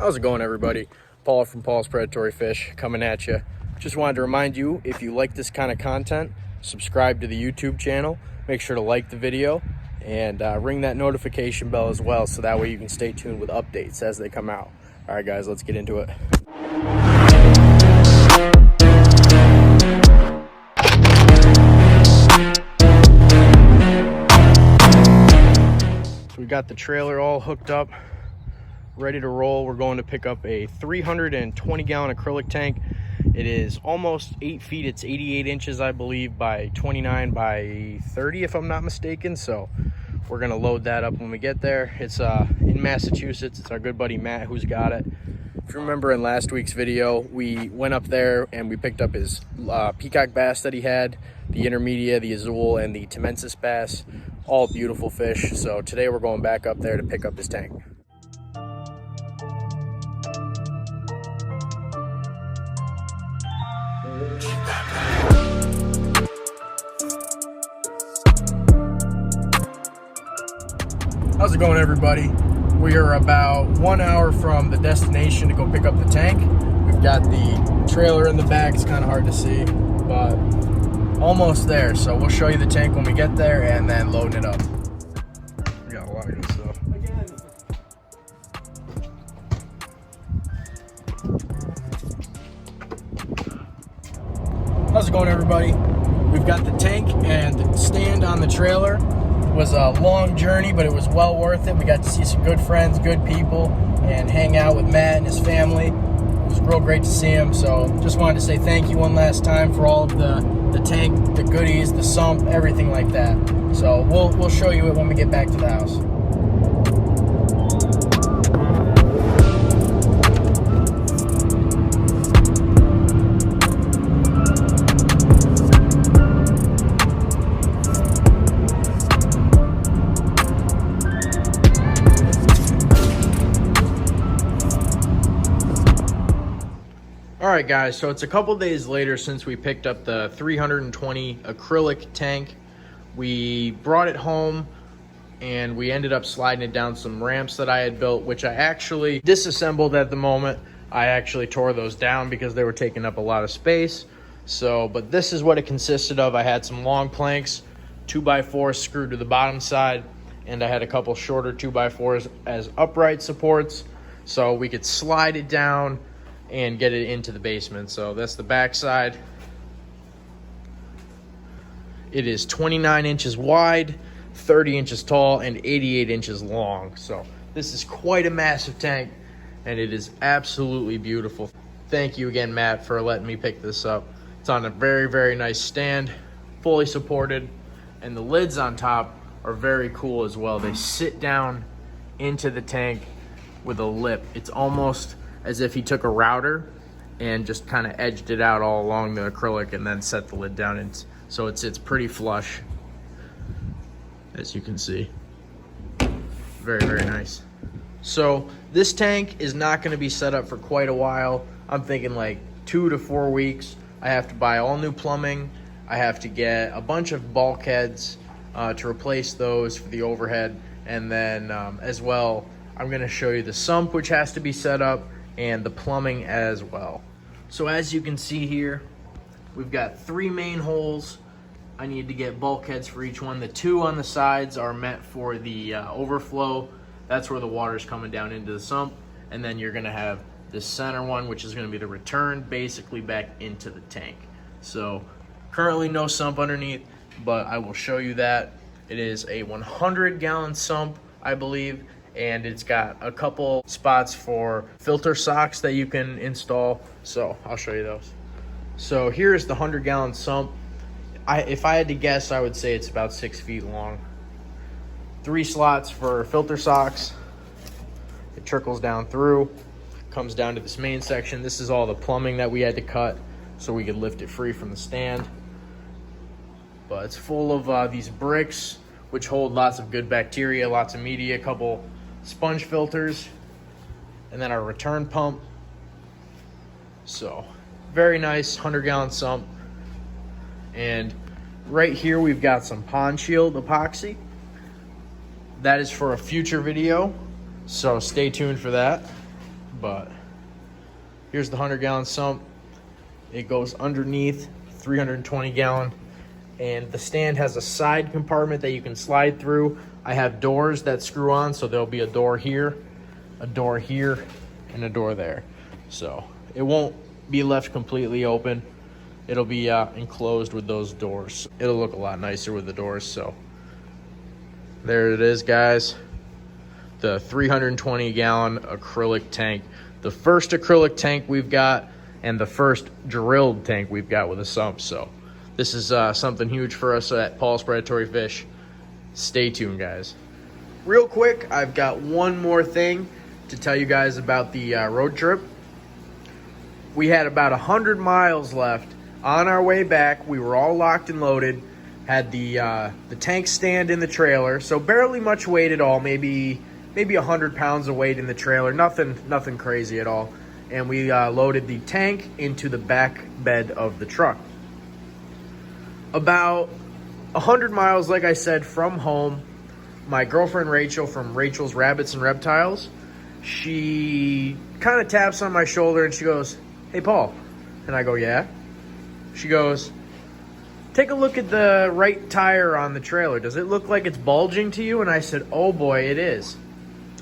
How's it going, everybody? Paul from Paul's Predatory Fish coming at you. Just wanted to remind you, if you like this kind of content, subscribe to the YouTube channel. Make sure to like the video and ring that notification bell as well, so that way you can stay tuned with updates as they come out. All right, guys, let's get into it. So we got the trailer all hooked up, ready to roll. We're going to pick up a 320-gallon acrylic tank. It is almost 8 feet. It's 88 inches, I believe, by 29 by 30, if I'm not mistaken. So we're going to load that up when we get there. It's in Massachusetts. It's our good buddy Matt who's got it. If you remember in last week's video, we went up there and we picked up his peacock bass that he had, the intermedia, the azul, and the Temensis bass. All beautiful fish. So today we're going back up there to pick up his tank. How's it going, everybody? We are about 1 hour from the destination to go pick up the tank. We've got the trailer in the back. It's kind of hard to see, but almost there. So we'll show you the tank when we get there and then loading it up. We got a lot of good stuff. How's it going, everybody? We've got the tank and stand on the trailer. It was a long journey, but it was well worth it. We got to see some good friends, good people, and hang out with Matt and his family. It was real great to see him. So just wanted to say thank you one last time for all of the tank, the goodies, the sump, everything like that. So we'll show you it when we get back to the house. All right, guys, so it's a couple days later since we picked up the 320 acrylic tank. We brought it home and we ended up sliding it down some ramps that I had built, which I actually disassembled at the moment. I actually tore those down because they were taking up a lot of space. So, but this is what it consisted of. I had some long planks, 2x4s screwed to the bottom side, and I had a couple shorter 2x4s as upright supports so we could slide it down and get it into the basement. So that's the back side. It is 29 inches wide, 30 inches tall, and 88 inches long. So this is quite a massive tank, and it is absolutely beautiful. Thank you again, Matt, for letting me pick this up. It's on a very, very nice stand, fully supported, and the lids on top are very cool as well. They sit down into the tank with a lip. It's almost as if he took a router and just kind of edged it out all along the acrylic and then set the lid down. And so it sits pretty flush, as you can see. Very, very nice. So this tank is not going to be set up for quite a while. I'm thinking like 2 to 4 weeks. I have to buy all new plumbing. I have to get a bunch of bulkheads to replace those for the overhead. And then as well, I'm going to show you the sump, which has to be set up, and the plumbing as well. So as you can see here, we've got 3 main holes. I need to get bulkheads for each one. The 2 on the sides are meant for the overflow. That's where the water's coming down into the sump. And then you're gonna have the center one, which is gonna be the return basically back into the tank. So currently no sump underneath, but I will show you that. It is a 100-gallon sump, I believe, and it's got a couple spots for filter socks that you can install. So I'll show you those. So here's the 100-gallon sump. If I had to guess, I would say it's about 6 feet long. 3 slots for filter socks. It trickles down through, comes down to this main section. This is all the plumbing that we had to cut so we could lift it free from the stand. But it's full of these bricks, which hold lots of good bacteria, lots of media, a couple sponge filters, and then our return pump. So very nice 100-gallon sump. And right here we've got some pond shield epoxy. That is for a future video, so stay tuned for that. but here's the 100-gallon sump. It goes underneath 320-gallon, and the stand has a side compartment that you can slide through. I have doors that screw on, so there'll be a door here, and a door there. So it won't be left completely open. It'll be enclosed with those doors. It'll look a lot nicer with the doors. So there it is, guys. The 320-gallon acrylic tank. The first acrylic tank we've got, and the first drilled tank we've got with a sump. So this is something huge for us at Paul's Predatory Fish. Stay tuned, guys. Real quick, I've got one more thing to tell you guys about the road trip. We had about 100 miles left. On our way back, we were all locked and loaded. Had the tank stand in the trailer, so barely much weight at all. Maybe 100 pounds of weight in the trailer. Nothing crazy at all. And we loaded the tank into the back bed of the truck. About 100 miles, like I said, from home, my girlfriend Rachel from Rachel's Rabbits and Reptiles, she kind of taps on my shoulder and she goes, "Hey, Paul." And I go, "Yeah." She goes, "Take a look at the right tire on the trailer. Does it look like it's bulging to you?" And I said, "Oh boy, it is."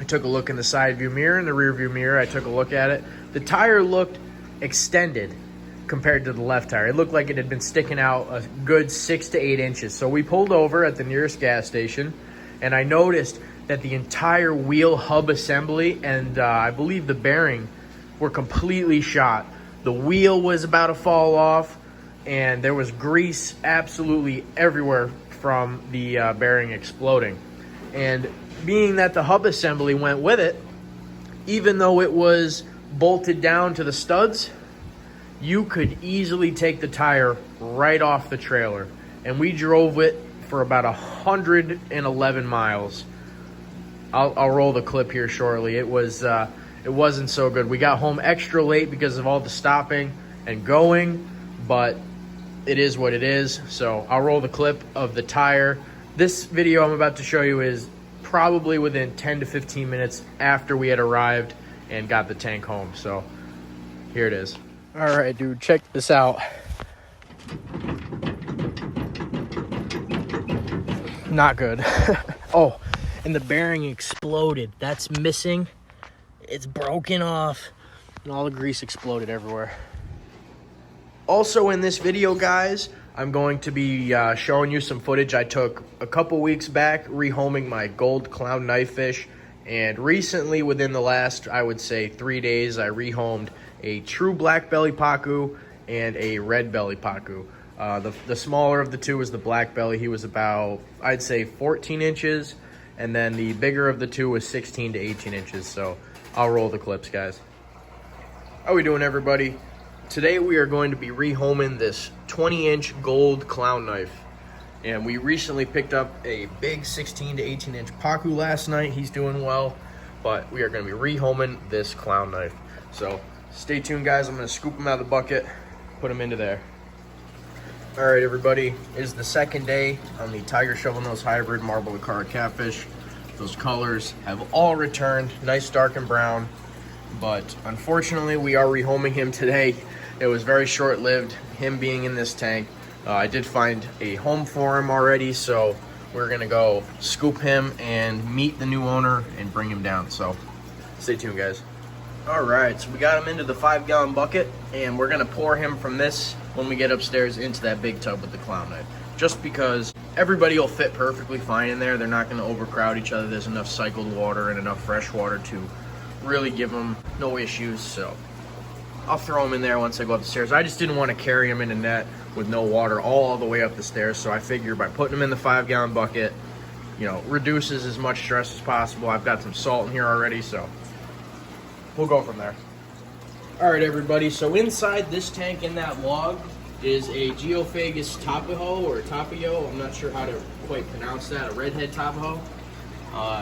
I took a look in the side view mirror and the rear view mirror. I took a look at it. The tire looked extended compared to the left tire. It looked like it had been sticking out a good 6 to 8 inches. So we pulled over at the nearest gas station, and I noticed that the entire wheel hub assembly and I believe the bearing were completely shot. The wheel was about to fall off, and there was grease absolutely everywhere from the bearing exploding. And being that the hub assembly went with it, even though it was bolted down to the studs, you could easily take the tire right off the trailer. And we drove it for about 111 miles. I'll roll the clip here shortly. It wasn't so good. We got home extra late because of all the stopping and going, but it is what it is. So I'll roll the clip of the tire. This video I'm about to show you is probably within 10 to 15 minutes after we had arrived and got the tank home. So here it is. All right, dude, check this out. Not good. Oh, and the bearing exploded. That's missing. It's broken off, and all the grease exploded everywhere. Also in this video, guys, I'm going to be showing you some footage I took a couple weeks back rehoming my gold clown knife fish. And recently, within the last, I would say 3 days, I rehomed a true black belly pacu and a red belly pacu. The smaller of the two was the black belly. He was about, I'd say 14 inches. And then the bigger of the two was 16 to 18 inches. So I'll roll the clips, guys. How we doing, everybody? Today we are going to be rehoming this 20-inch gold clown knife. And we recently picked up a big 16 to 18-inch pacu last night. He's doing well, but we are going to be rehoming this clown knife. So stay tuned, guys. I'm going to scoop him out of the bucket, put him into there. All right, everybody. It is the second day on the Tiger Shovelnose Hybrid Marble Acara Catfish. Those colors have all returned, nice dark and brown. But unfortunately, we are rehoming him today. It was very short-lived, him being in this tank. I did find a home for him already, so we're gonna go scoop him and meet the new owner and bring him down. So stay tuned, guys. All right, so we got him into the 5-gallon bucket, and we're gonna pour him from this when we get upstairs into that big tub with the clown knife. Just because everybody will fit perfectly fine in there. They're not gonna overcrowd each other. There's enough cycled water and enough fresh water to really give them no issues. So I'll throw him in there once I go up the stairs. I just didn't want to carry him in a net with no water all the way up the stairs. So I figured by putting him in the 5-gallon bucket, you know, reduces as much stress as possible. I've got some salt in here already, so we'll go from there. All right, everybody. So inside this tank in that log is a Geophagus tapaho or tapio. I'm not sure how to quite pronounce that. A redhead tapaho.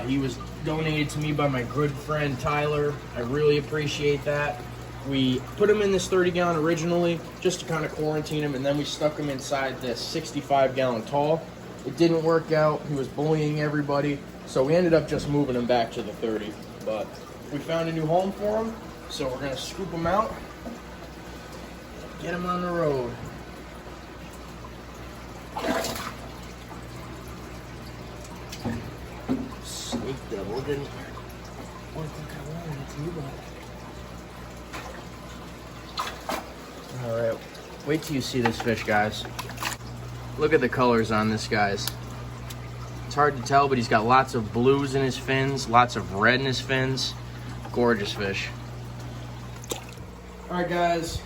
He was donated to me by my good friend Tyler. I really appreciate that. We put him in this 30-gallon originally just to kind of quarantine him, and then we stuck him inside this 65-gallon tall. It didn't work out. He was bullying everybody, so we ended up just moving him back to the 30. But we found a new home for him, So we're gonna scoop them out, get them on the road. Snake devil didn't work like I wanted it to, but... All right, wait till you see this fish, guys. Look at the colors on this, guys. It's hard to tell, but he's got lots of blues in his fins, lots of red in his fins. Gorgeous fish. All right, guys,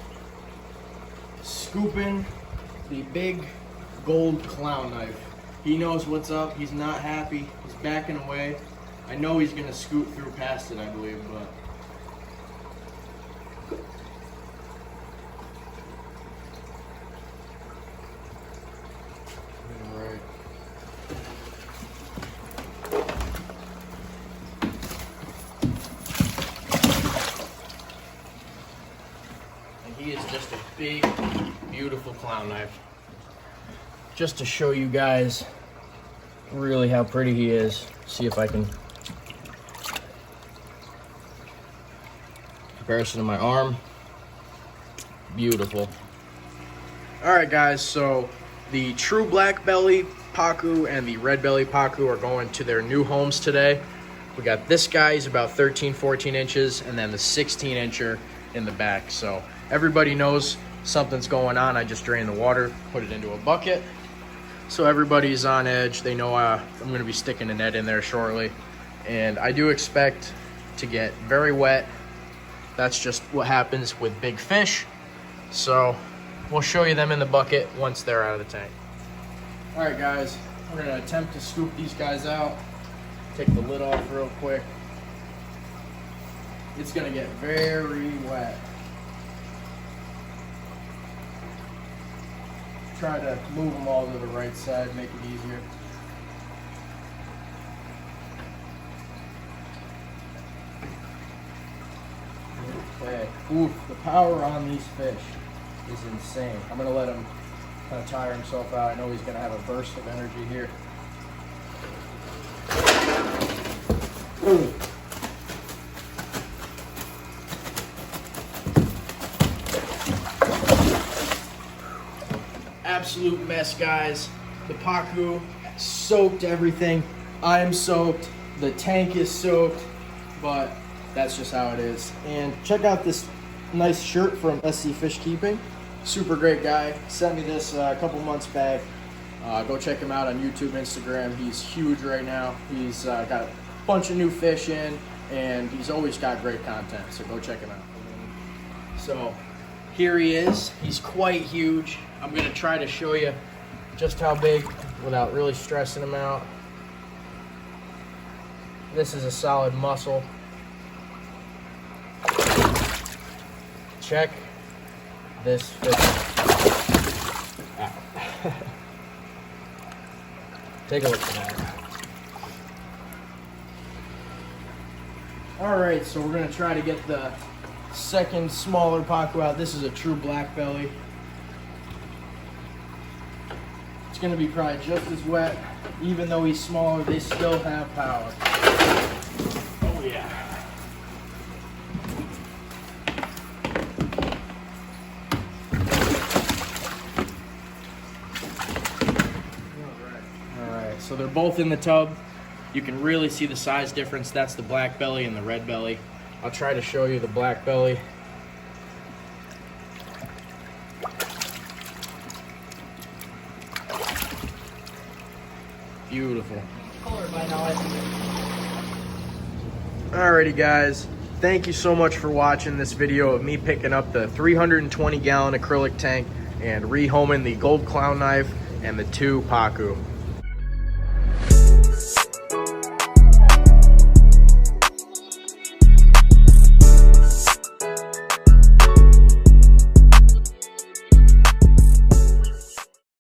scooping the big gold clown knife. He knows what's up. He's not happy. He's backing away. I know he's gonna scoot through past it, I believe, but. All right. And he is just a big, beautiful clown knife. Just to show you guys really how pretty he is. See if I can comparison to my arm. Beautiful. All right, guys, so the true black belly pacu and the red belly pacu are going to their new homes today. We got this guy, he's about 13-14 inches, and then the 16-incher in the back. So everybody knows something's going on. I just drained the water, put it into a bucket. So everybody's on edge. They know I'm going to be sticking a net in there shortly. And I do expect to get very wet. That's just what happens with big fish. So we'll show you them in the bucket once they're out of the tank. All right, guys, we're going to attempt to scoop these guys out. Take the lid off real quick. It's going to get very wet. Try to move them all to the right side, make it easier. Okay. Ooh, the power on these fish is insane. I'm gonna let him kind of tire himself out. I know he's gonna have a burst of energy here. Ooh. Absolute mess, guys. The pacu soaked everything. I'm soaked. The tank is soaked, but that's just how it is. And check out this nice shirt from SC Fish Keeping. Super great guy. Sent me this a couple months back. Go check him out on YouTube, Instagram. He's huge right now. He's got a bunch of new fish in, and he's always got great content. So go check him out. So here he is. He's quite huge. I'm gonna try to show you just how big without really stressing him out. This is a solid muscle. Check this fish out. Take a look at that. All right, so we're gonna try to get the second smaller pacu out. This is a true black belly. It's gonna be probably just as wet. Even though he's smaller, they still have power. Oh yeah. All right, so they're both in the tub. You can really see the size difference. That's the black belly and the red belly. I'll try to show you the black belly. Beautiful. Alrighty, guys, thank you so much for watching this video of me picking up the 320-gallon acrylic tank and rehoming the gold clown knife and the 2 pacu.